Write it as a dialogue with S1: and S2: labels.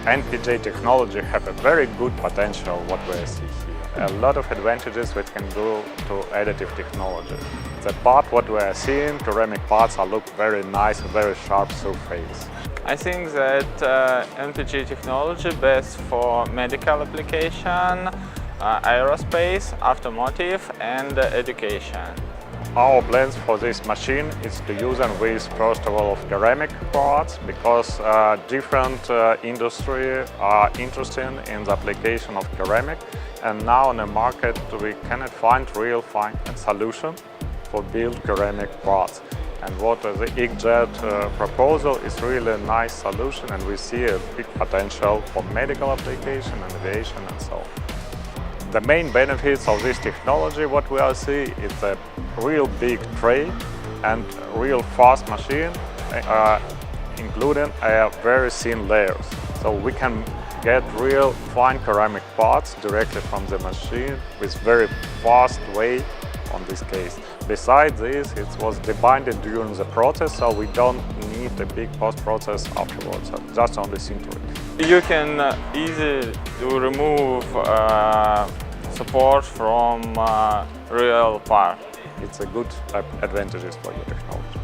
S1: NPJ technology have a very good potential what we see here. A lot of advantages which can go to additive technology. The part what we are seeing, ceramic parts are look very nice, very sharp surface.
S2: I think that NPG technology best for medical application, aerospace, automotive and education.
S1: Our plans for this machine is to use them with, first of all, ceramic parts, because different industries are interested in the application of ceramic, and now in the market we cannot find real fine solution for build ceramic parts. And what the XJet proposal is really a nice solution, and we see a big potential for medical application, aviation and so on. The main benefits of this technology, what we are seeing, is a real big tray and real fast machine, including very thin layers. So we can get real fine ceramic parts directly from the machine with very fast way on this case. Besides this, it was debinded during the process, so we don't need a big post-process afterwards, so just only sinter.
S2: You can easily remove support from real part.
S1: It's a good advantages for your technology.